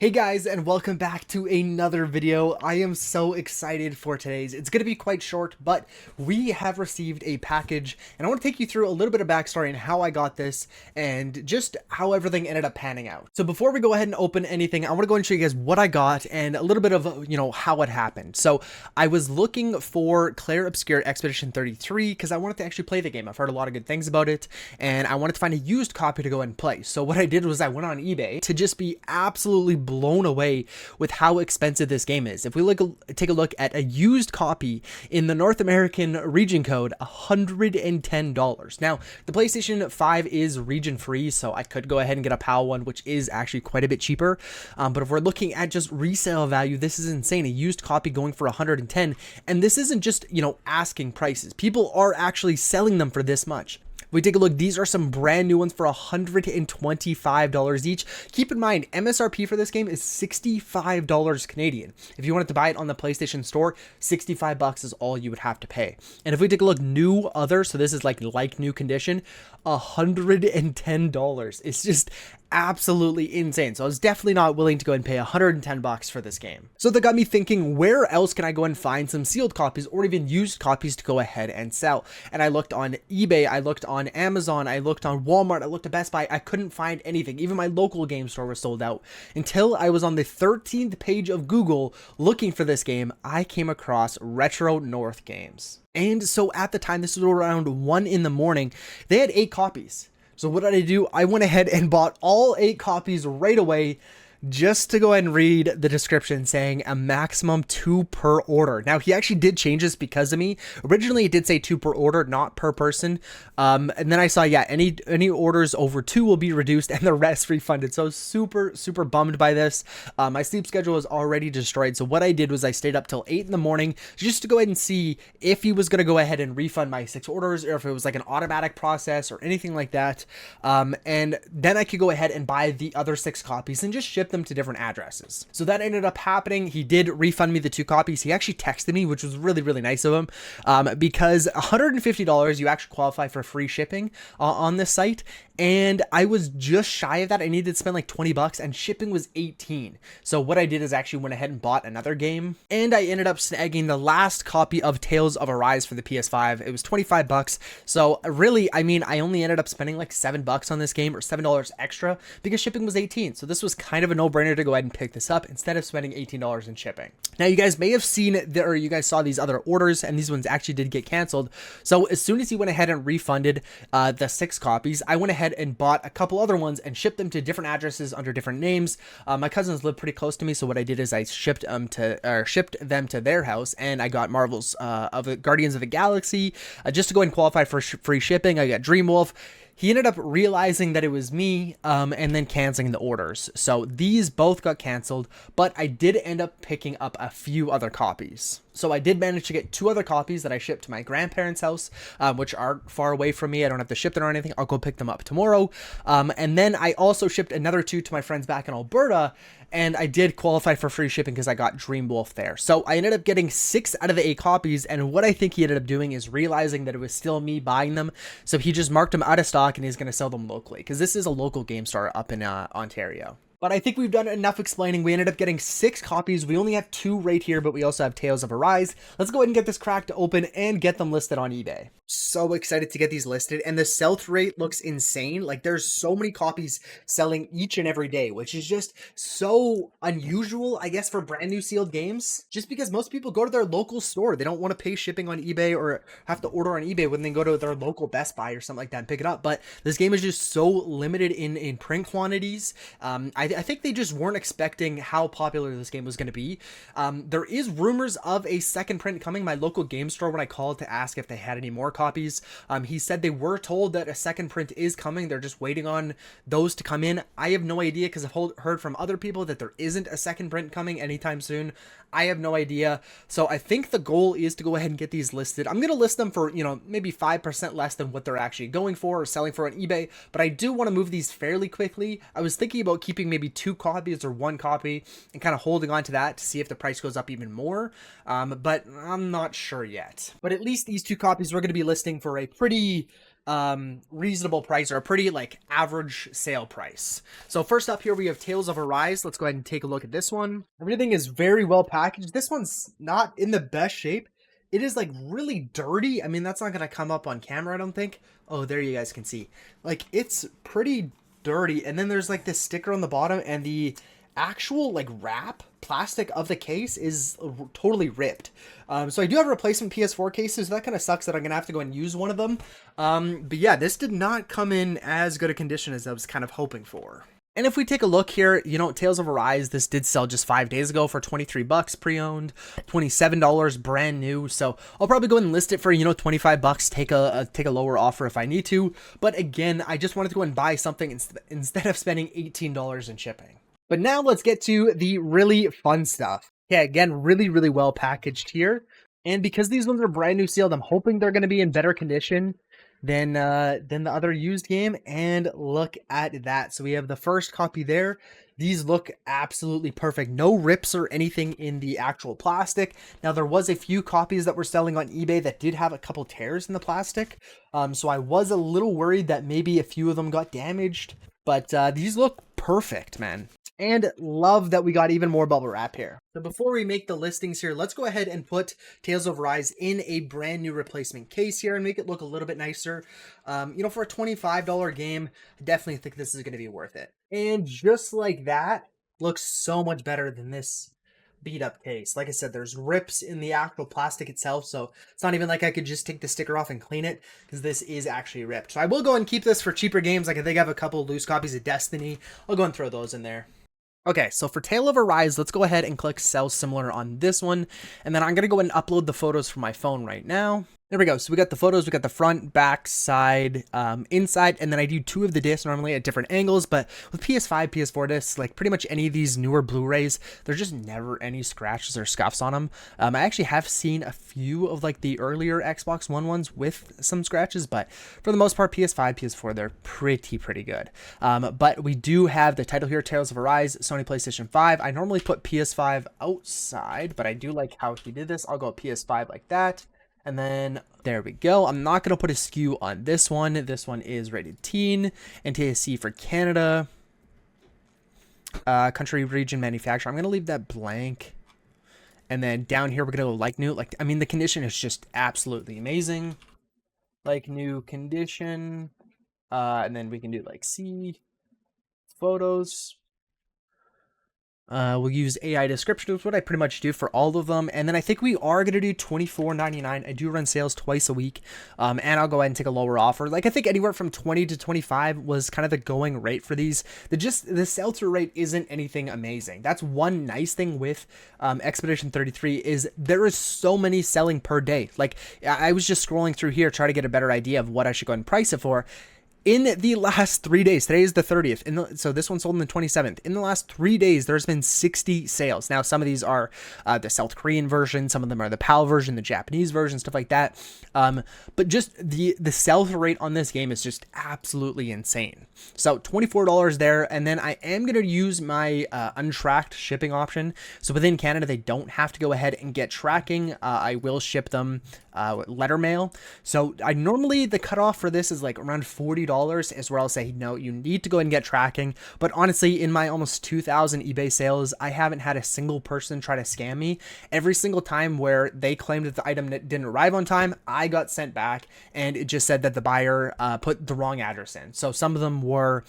Hey guys, and welcome back to another video. I am so excited for today's. It's going to be quite short, but we have received a package, and I want to take you through a little bit of backstory and how I got this and just how everything ended up panning out. So before we go ahead and open anything, I want to go and show you guys what I got and a little bit of, how it happened. So I was looking for Claire Obscure Expedition 33 because I wanted to actually play the game. I've heard a lot of good things about it, and I wanted to find a used copy to go and play. So what I did was I went on eBay to just be absolutely blown away with how expensive this game is. If we take a look at a used copy in the North American region code, $110. Now, the PlayStation 5 is region free, so I could go ahead and get a PAL one, which is actually quite a bit cheaper. But if we're looking at just resale value, this is insane. A used copy going for 110, and this isn't just, asking prices. People are actually selling them for this much. We take a look, these are some brand new ones for $125 each. Keep in mind, MSRP for this game is $65 Canadian. If you wanted to buy it on the PlayStation Store, 65 bucks is all you would have to pay. And if we take a look, new other, so this is like new condition, $110. It's just absolutely insane. So I was definitely not willing to go and pay 110 bucks for this game. So that got me thinking, where else can I go and find some sealed copies or even used copies to go ahead and sell? And I looked on eBay, I looked on Amazon, I looked on Walmart, I looked at Best Buy. I couldn't find anything. Even my local game store was sold out. Until I was on the 13th page of Google looking for this game, I came across Retro North Games. And so at the time, this was around 1 in the morning, they had 8 copies. So what did I do? I went ahead and bought all 8 copies right away, just to go ahead and read the description saying a maximum 2 per order. Now, he actually did change this because of me. Originally, it did say 2 per order, not per person. And then I saw, yeah, any orders over 2 will be reduced and the rest refunded. So super, super bummed by this. My sleep schedule was already destroyed. So what I did was I stayed up till 8 in the morning just to go ahead and see if he was going to go ahead and refund my 6 orders or if it was like an automatic process or anything like that. And then I could go ahead and buy the other 6 copies and just ship them to different addresses. So that ended up happening. He did refund me the 2 copies. He actually texted me, which was really, really nice of him, because $150, you actually qualify for free shipping on this site. And I was just shy of that. I needed to spend like 20 bucks and shipping was 18. So what I did is actually went ahead and bought another game, and I ended up snagging the last copy of Tales of Arise for the PS5. It was 25 bucks. So really, I mean, I only ended up spending like 7 bucks on this game, or $7 extra, because shipping was 18. So this was kind of a no-brainer to go ahead and pick this up instead of spending $18 in shipping. Now, you guys may have seen or you guys saw these other orders, and these ones actually did get canceled. So as soon as he went ahead and refunded the 6 copies, I went ahead and bought a couple other ones and shipped them to different addresses under different names. My cousins live pretty close to me, so what I did is I shipped them to their house, and I got Marvel's of the Guardians of the Galaxy just to go and qualify for free shipping. I got Dreamwolf. He ended up realizing that it was me, and then canceling the orders. So these both got canceled, but I did end up picking up a few other copies. So I did manage to get 2 other copies that I shipped to my grandparents' house, which are far away from me. I don't have to ship them or anything. I'll go pick them up tomorrow. And then I also shipped another 2 to my friends back in Alberta, and I did qualify for free shipping because I got Dreamwolf there. So I ended up getting 6 out of the 8 copies, and what I think he ended up doing is realizing that it was still me buying them. So he just marked them out of stock, and he's going to sell them locally because this is a local game store up in Ontario. But I think we've done enough explaining. We ended up getting 6 copies. We only have 2 right here, but we also have Tales of Arise. Let's go ahead and get this cracked open and get them listed on eBay. So excited to get these listed, and the sell-through rate looks insane. Like, there's so many copies selling each and every day, which is just so unusual, I guess, for brand new sealed games, just because most people go to their local store. They don't want to pay shipping on eBay or have to order on eBay when they go to their local Best Buy or something like that and pick it up. But this game is just so limited in print quantities. I think they just weren't expecting how popular this game was going to be. There is rumors of a second print coming. My local game store, when I called to ask if they had any more copies, he said they were told that a second print is coming. They're just waiting on those to come in. I have no idea because I've heard from other people that there isn't a second print coming anytime soon. I have no idea. So I think the goal is to go ahead and get these listed. I'm going to list them for, maybe 5% less than what they're actually going for or selling for on eBay, but I do want to move these fairly quickly. I was thinking about keeping maybe 2 copies or 1 copy and kind of holding on to that to see if the price goes up even more. But I'm not sure yet. But at least these 2 copies we're going to be listing for a pretty reasonable price, or a pretty like average sale price. So first up here we have Tales of Arise. Let's go ahead and take a look at this one. Everything is very well packaged. This one's not in the best shape. It is like really dirty. I mean, that's not gonna come up on camera, I don't think. Oh, there you guys can see. Like, it's pretty dirty. And then there's like this sticker on the bottom, and the actual like wrap plastic of the case is totally ripped. So I do have replacement PS4 cases, so that kind of sucks that I'm gonna have to go and use one of them. But yeah, this did not come in as good a condition as I was kind of hoping for. And if we take a look here, you know, Tales of Arise, this did sell just 5 days ago for 23 bucks pre-owned, $27 brand new. So I'll probably go and list it for, you know, 25 bucks, take a lower offer if I need to. But again, I just wanted to go and buy something instead of spending $18 in shipping. But now let's get to the really fun stuff. Yeah, again, really, really well packaged here. And because these ones are brand new sealed, I'm hoping they're going to be in better condition than the other used game. And look at that. So we have the first copy there. These look absolutely perfect. No rips or anything in the actual plastic. Now, there was a few copies that were selling on eBay that did have a couple tears in the plastic. So I was a little worried that maybe a few of them got damaged. But these look perfect, man. And love that we got even more bubble wrap here. So before we make the listings here, let's go ahead and put Tales of Rise in a brand new replacement case here and make it look a little bit nicer. You know, for a $25 game, I definitely think this is going to be worth it. And just like that, looks so much better than this beat up case. Like I said, there's rips in the actual plastic itself, so it's not even like I could just take the sticker off and clean it, because this is actually ripped. So I will go and keep this for cheaper games. Like, I think I have a couple loose copies of Destiny. I'll go and throw those in there. Okay, so for Tale of Arise, let's go ahead and click Sell Similar on this one, and then I'm going to go and upload the photos from my phone right now. There we go. So we got the photos, we got the front, back, side, inside, and then I do 2 of the discs normally at different angles, but with PS5, PS4 discs, like pretty much any of these newer Blu-rays, there's just never any scratches or scuffs on them. I actually have seen a few of like the earlier Xbox One ones with some scratches, but for the most part, PS5, PS4, they're pretty good. But we do have the title here, Tales of Arise, Sony PlayStation 5. I normally put PS5 outside, but I do like how he did this. I'll go PS5 like that. And then there we go. I'm not going to put a SKU on this one. This one is rated teen, NTSC for Canada, country, region, manufacturer. I'm going to leave that blank. And then down here, we're going to go like new. Like, I mean, the condition is just absolutely amazing. Like new condition. And then we can do like see photos. We'll use AI description, which is what I pretty much do for all of them. And then I think we are going to do $24.99. I do run sales twice a week. And I'll go ahead and take a lower offer. Like, I think anywhere from 20 to 25 was kind of the going rate for these. The sell-through rate isn't anything amazing. That's one nice thing with Expedition 33 is there is so many selling per day. Like, I was just scrolling through here trying to get a better idea of what I should go and price it for. In the last 3 days, today is the 30th, so this one sold on the 27th. In the last 3 days, there's been 60 sales. Now, some of these are the South Korean version, some of them are the PAL version, the Japanese version, stuff like that. But just the sell-through rate on this game is just absolutely insane. So $24 there, and then I am going to use my untracked shipping option. So within Canada, they don't have to go ahead and get tracking. I will ship them letter mail. So I normally, the cutoff for this is like around $40 is where I'll say, no, you need to go and get tracking. But honestly, in my almost 2,000 eBay sales, I haven't had a single person try to scam me. Every single time where they claimed that the item didn't arrive on time, I got sent back and it just said that the buyer put the wrong address in. So some of them were,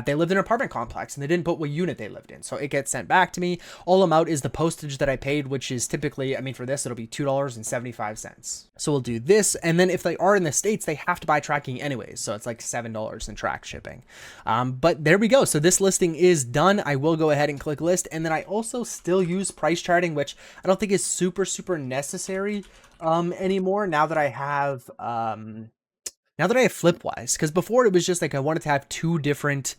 they lived in an apartment complex and they didn't put what unit they lived in. So it gets sent back to me. All I'm out is the postage that I paid, which is typically, I mean, for this, it'll be $2.75. So we'll do this. And then if they are in the States, they have to buy tracking anyways. So it's like $7 in track shipping. But there we go. So this listing is done. I will go ahead and click list. And then I also still use price charting, which I don't think is super necessary anymore now that I have Flipwise. Because before it was just like I wanted to have 2 different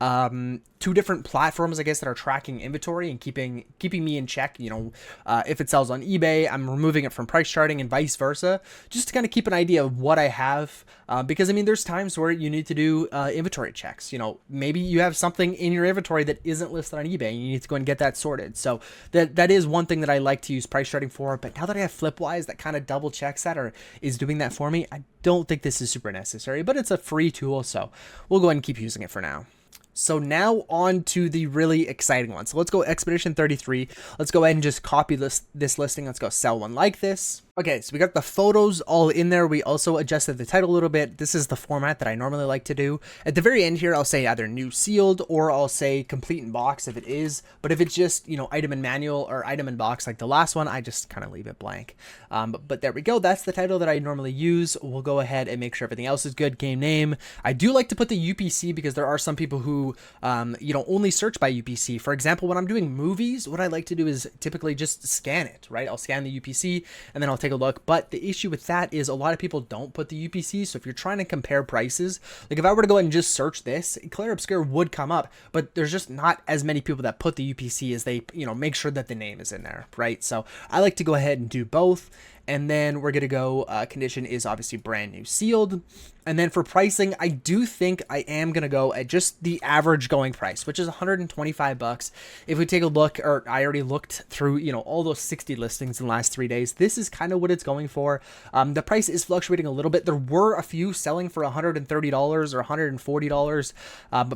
two different platforms, I guess, that are tracking inventory and keeping me in check. If it sells on eBay, I'm removing it from price charting and vice versa, just to kind of keep an idea of what I have. Because I mean, there's times where you need to do inventory checks. Maybe you have something in your inventory that isn't listed on eBay, and you need to go and get that sorted. So that is one thing that I like to use price charting for. But now that I have Flipwise that kind of double checks that or is doing that for me, I don't think this is super necessary. But it's a free tool, so we'll go ahead and keep using it for now. So now on to the really exciting one. So let's go Expedition 33. Let's go ahead and just copy this listing. Let's go sell one like this. Okay, so we got the photos all in there. We also adjusted the title a little bit. This is the format that I normally like to do. At the very end here, I'll say either new sealed or I'll say complete in box if it is. But if it's just, item in manual or item in box like the last one, I just kind of leave it blank. But there we go. That's the title that I normally use. We'll go ahead and make sure everything else is good. Game name. I do like to put the UPC because there are some people who, only search by UPC. For example, when I'm doing movies, what I like to do is typically just scan it, right? I'll scan the UPC and then I'll take a look. But the issue with that is a lot of people don't put the UPC. So if you're trying to compare prices, like if I were to go ahead and just search this, Claire Obscure would come up, but there's just not as many people that put the UPC as they, make sure that the name is in there, right? So I like to go ahead and do both. And then we're going to go, condition is obviously brand new sealed. And then for pricing, I do think I am going to go at just the average going price, which is $125. If we take a look, or I already looked through, all those 60 listings in the last 3 days, this is kind of what it's going for. The price is fluctuating a little bit. There were a few selling for $130 or $140.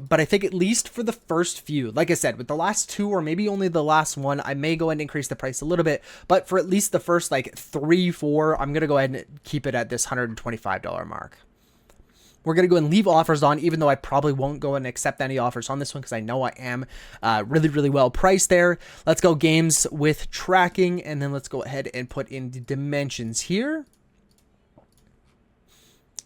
But I think at least for the first few, like I said, with the last two or maybe only the last one, I may go ahead and increase the price a little bit. But for at least the first like 3, 4, I'm going to go ahead and keep it at this $125 mark. We're going to go and leave offers on, even though I probably won't go and accept any offers on this one because I know I am really, really well priced there. Let's go games with tracking, and then let's go ahead and put in the dimensions here.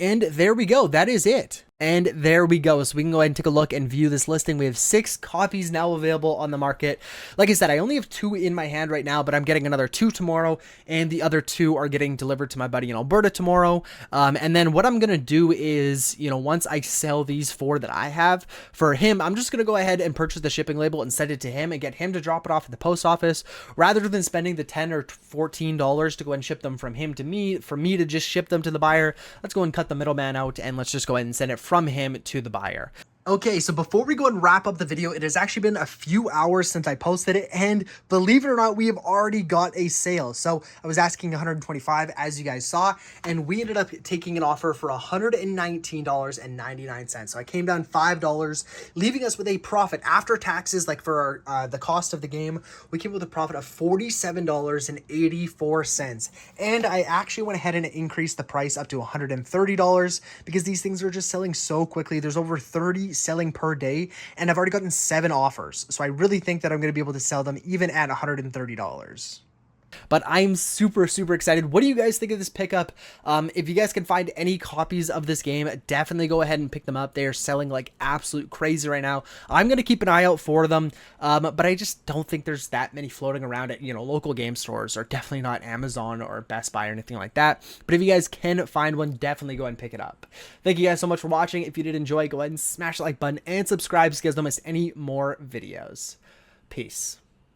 And there we go. That is it. And there we go. So we can go ahead and take a look and view this listing. We have 6 copies now available on the market. Like I said, I only have 2 in my hand right now, but I'm getting another 2 tomorrow, and the other 2 are getting delivered to my buddy in Alberta tomorrow. And then what I'm going to do is, once I sell these 4 that I have for him, I'm just going to go ahead and purchase the shipping label and send it to him and get him to drop it off at the post office rather than spending the $10 or $14 to go and ship them from him to me, for me to just ship them to the buyer. Let's go and cut the middleman out, and let's just go ahead and send it from him to the buyer. Okay, so before we go and wrap up the video, it has actually been a few hours since I posted it, and believe it or not, we have already got a sale. So I was asking $125, as you guys saw, and we ended up taking an offer for $119.99. So I came down $5, leaving us with a profit after taxes, like for our, the cost of the game. We came with a profit of $47.84, and I actually went ahead and increased the price up to $130 because these things are just selling so quickly. There's over 30 selling per day, and I've already gotten 7 offers. So I really think that I'm going to be able to sell them even at $130. But I'm super, super excited. What do you guys think of this pickup? If you guys can find any copies of this game, definitely go ahead and pick them up. They are selling like absolute crazy right now. I'm going to keep an eye out for them, but I just don't think there's that many floating around at, local game stores, or definitely not Amazon or Best Buy or anything like that. But if you guys can find one, definitely go ahead and pick it up. Thank you guys so much for watching. If you did enjoy, go ahead and smash the like button and subscribe so you guys don't miss any more videos. Peace.